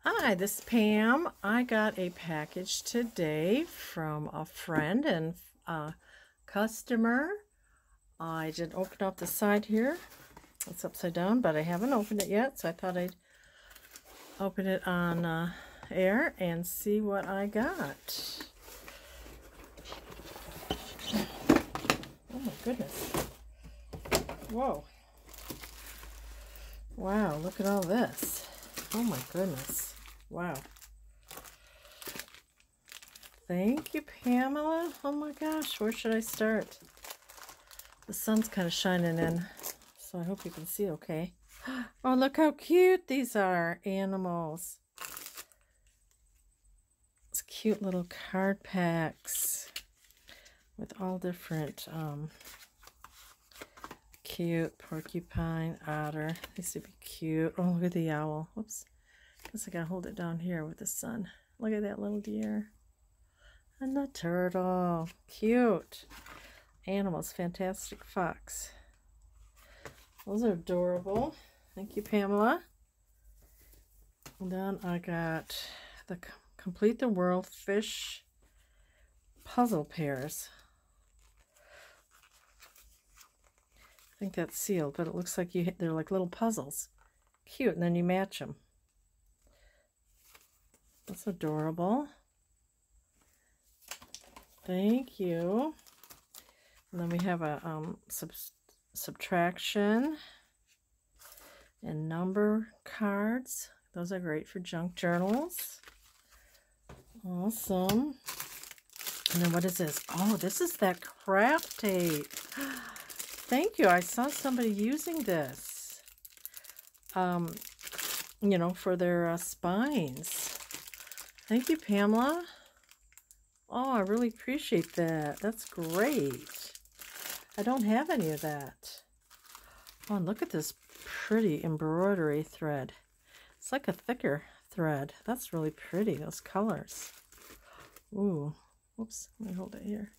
Hi, this is Pam. I got a package today from a friend and a customer. I did open up the side here. It's upside down, but I haven't opened it yet, so I thought I'd open it on air and see what I got. Oh my goodness. Whoa. Wow, look at all this. Oh my goodness. Wow. Thank you, Pamela. Oh my gosh, where should I start? The sun's kind of shining in, so I hope you can see okay. Oh, look how cute these are, animals. It's cute little card packs with all different cute porcupine, otter. These would be cute. Oh, look at the owl. Whoops. Guess I gotta hold it down here with the sun. Look at that little deer. And the turtle. Cute. Animals. Fantastic fox. Those are adorable. Thank you, Pamela. And then I got the Complete the World Fish puzzle pairs. I think that's sealed, but it looks like they're like little puzzles. Cute, and then you match them. That's adorable. Thank you. And then we have a subtraction and number cards. Those are great for junk journals. Awesome. And then what is this? Oh, this is that craft tape. Thank you. I saw somebody using this, you know, for their spines. Thank you, Pamela. Oh, I really appreciate that. That's great. I don't have any of that. Oh, and look at this pretty embroidery thread. It's like a thicker thread. That's really pretty, those colors. Ooh, whoops, let me hold it here.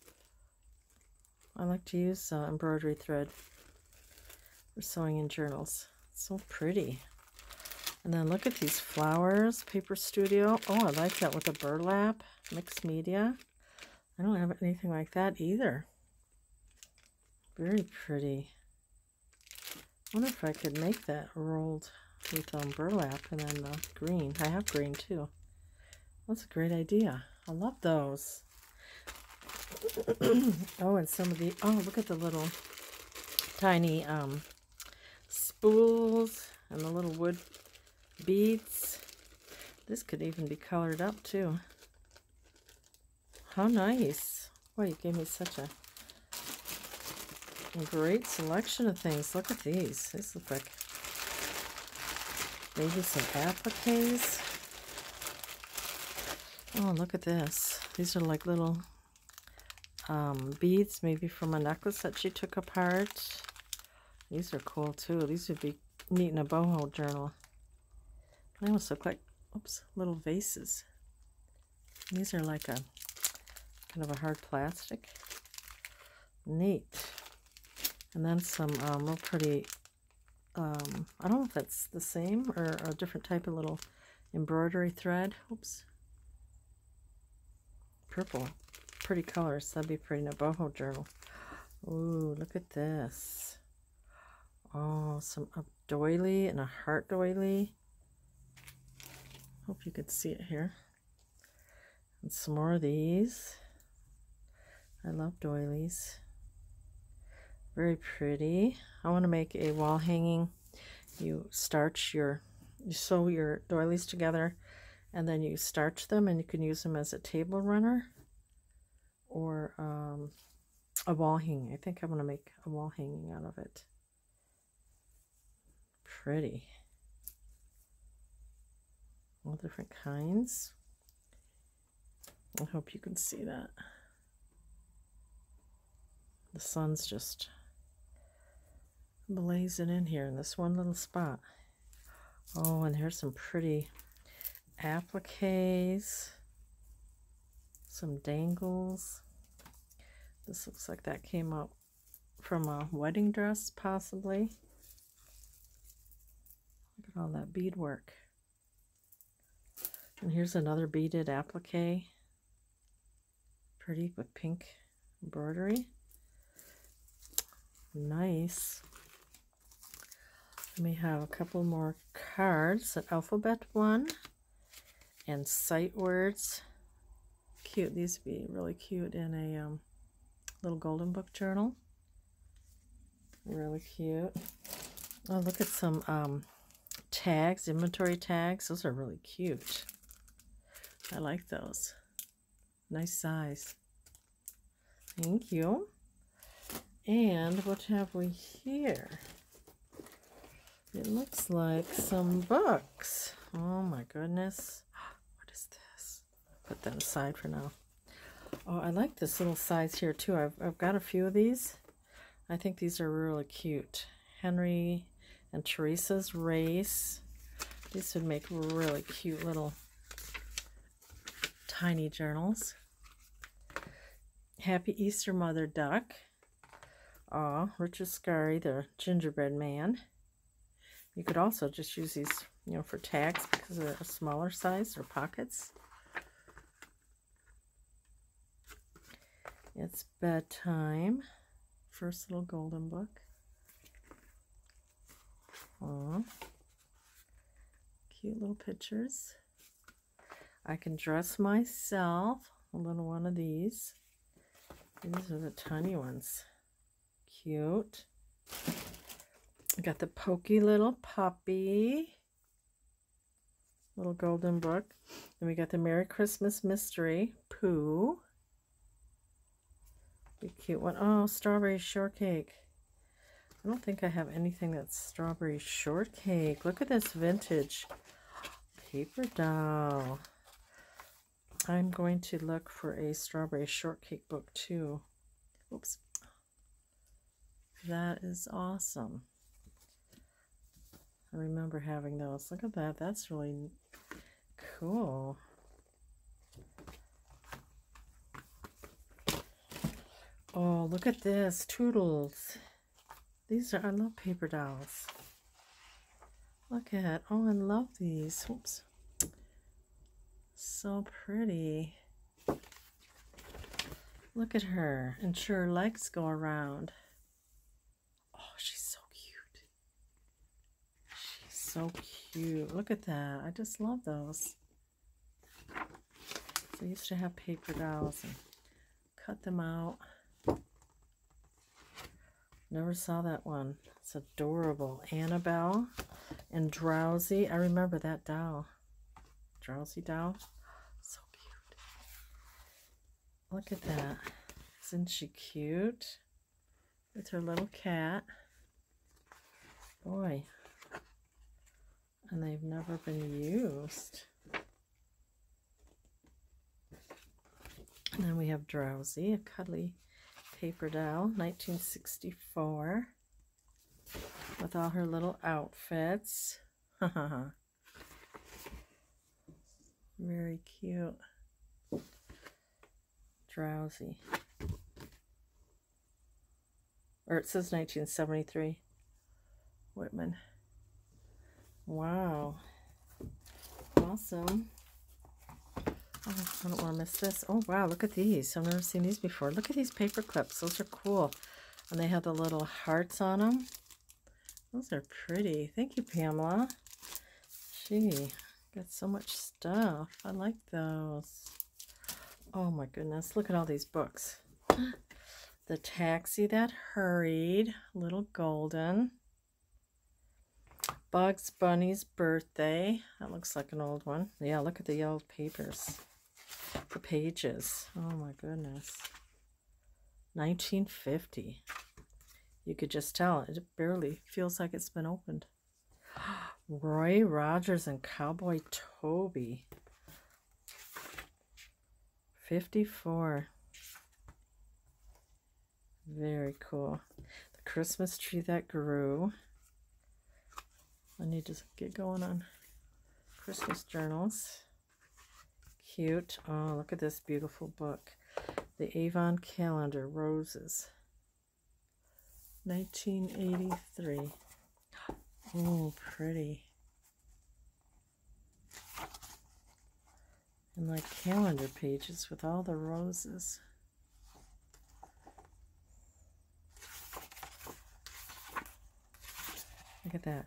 I like to use embroidery thread for sewing in journals. It's so pretty. And then look at these flowers, Paper Studio. Oh, I like that with the burlap, mixed media. I don't have anything like that either. Very pretty. I wonder if I could make that rolled with burlap and then green. I have green too. That's a great idea. I love those. Oh, and some of the, oh, look at the little tiny spools and the little wood beads. This could even be colored up too. How nice. Boy, you gave me such a great selection of things. Look at these. These look like maybe some appliques. Oh, look at this. These are like little beads, maybe from a necklace that she took apart. These are cool too. These would be neat in a boho journal. They almost look like, oops, little vases. These are like a kind of a hard plastic. Neat. And then some real pretty, I don't know if that's the same or a different type of little embroidery thread. Oops. Purple. Pretty colors. That'd be pretty in a boho journal. Ooh, look at this. Oh, a doily and a heart doily. Hope you could see it here. And some more of these. I love doilies. Very pretty. I want to make a wall hanging. You sew your doilies together and then you starch them, and you can use them as a table runner or a wall hanging. I think I'm going to make a wall hanging out of it. Pretty. All different kinds. I hope you can see that. The sun's just blazing in here in this one little spot. Oh, and here's some pretty appliques. Some dangles. This looks like that came up from a wedding dress, possibly. Look at all that beadwork. And here's another beaded applique. Pretty with pink embroidery. Nice. And we have a couple more cards, an alphabet one and sight words. Cute. These would be really cute in a little golden book journal. Really cute. Oh, look at some tags, inventory tags. Those are really cute. I like those. Nice size. Thank you. And what have we here? It looks like some books. Oh my goodness. What is this? Put that aside for now. Oh, I like this little size here too. I've got a few of these. I think these are really cute. Henry and Teresa's Race. These would make really cute little tiny journals. Happy Easter Mother Duck. Aw, Richard Scarry, the gingerbread man. You could also just use these, you know, for tags because they're a smaller size or pockets. It's bedtime. First little golden book. Aw. Cute little pictures. I can dress myself. A little one of these. These are the tiny ones. Cute. I got the pokey little puppy. Little golden book. Then we got the Merry Christmas Mystery. Pooh. Be cute one. Oh, strawberry shortcake. I don't think I have anything that's strawberry shortcake. Look at this vintage paper doll. I'm going to look for a strawberry shortcake book too. Oops. That is awesome. I remember having those. Look at that. That's really cool. Oh, look at this. Toodles. These are, I love paper dolls. Look at, oh, I love these. Oops. So pretty. Look at her. And sure, legs go around. Oh, she's so cute. She's so cute. Look at that. I just love those. So I used to have paper dolls and cut them out. Never saw that one. It's adorable. Annabelle and Drowsy. I remember that doll. Drowsy doll. So cute. Look at that. Isn't she cute? With her little cat. Boy. And they've never been used. And then we have Drowsy, a cuddly paper doll, 1964, with all her little outfits. Very cute. Drowsy. Or it says 1973. Whitman. Wow. Awesome. Oh, I don't want to miss this. Oh, wow, look at these. I've never seen these before. Look at these paper clips. Those are cool. And they have the little hearts on them. Those are pretty. Thank you, Pamela. Gee, got so much stuff. I like those. Oh, my goodness. Look at all these books. The Taxi That Hurried. Little Golden. Bugs Bunny's Birthday. That looks like an old one. Yeah, look at the yellow papers. The pages. Oh my goodness. 1950. You could just tell. It barely feels like it's been opened. Roy Rogers and Cowboy Toby. 54. Very cool. The Christmas Tree That Grew. I need to get going on Christmas journals. Cute. Oh, look at this beautiful book. The Avon Calendar, Roses. 1983. Oh, pretty. And like calendar pages with all the roses. Look at that.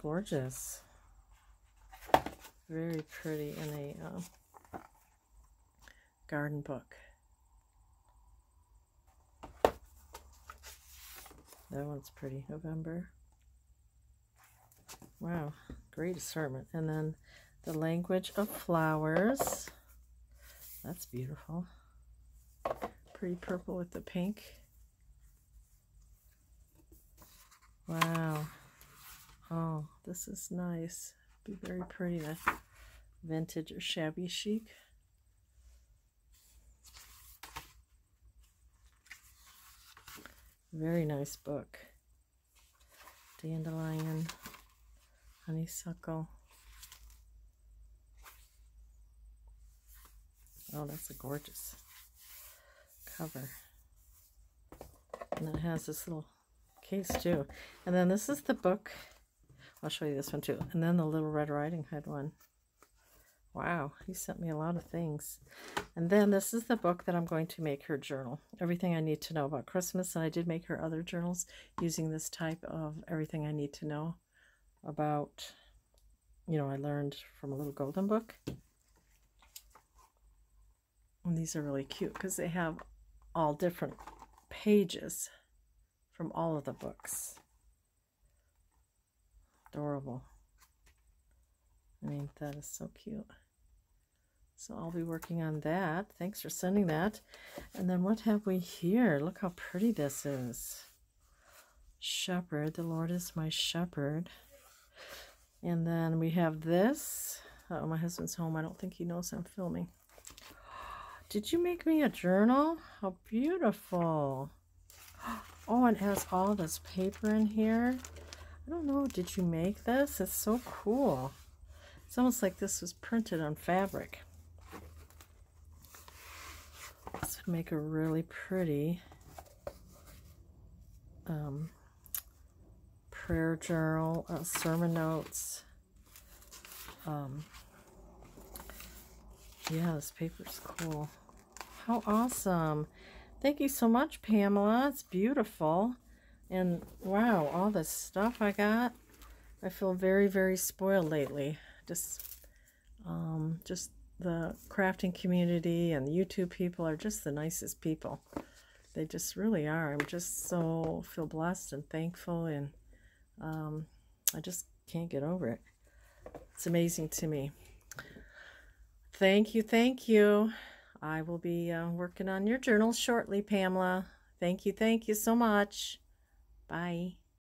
Gorgeous. Very pretty in a garden book. That one's pretty. November. Wow, great assortment. And then the language of flowers. That's beautiful. Pretty purple with the pink. Wow. Oh, this is nice. Be very pretty with vintage or shabby chic. Very nice book. Dandelion, honeysuckle. Oh, that's a gorgeous cover. And it has this little case too. And then this is the book. I'll show you this one too. And then the Little Red Riding Hood one. Wow, he sent me a lot of things. And then this is the book that I'm going to make her journal. Everything I need to know about Christmas. And I did make her other journals using this type of everything I need to know about, you know, I learned from a little golden book. And these are really cute because they have all different pages from all of the books. Adorable. I mean, that is so cute. So I'll be working on that. Thanks for sending that. And then what have we here? Look how pretty this is. Shepherd. The Lord is my shepherd. And then we have this. Oh, my husband's home. I don't think he knows I'm filming. Did you make me a journal? How beautiful. Oh, and it has all this paper in here. I don't know. Did you make this? It's so cool. It's almost like this was printed on fabric. This would make a really pretty prayer journal, sermon notes. Yeah, this paper's cool. How awesome. Thank you so much, Pamela. It's beautiful. And wow, all this stuff I got. I feel very, very spoiled lately. Just the crafting community and the YouTube people are just the nicest people. They just really are. I'm just so feel blessed and thankful, and I just can't get over it. It's amazing to me. Thank you, thank you. I will be working on your journal shortly, Pamela. Thank you so much. Bye.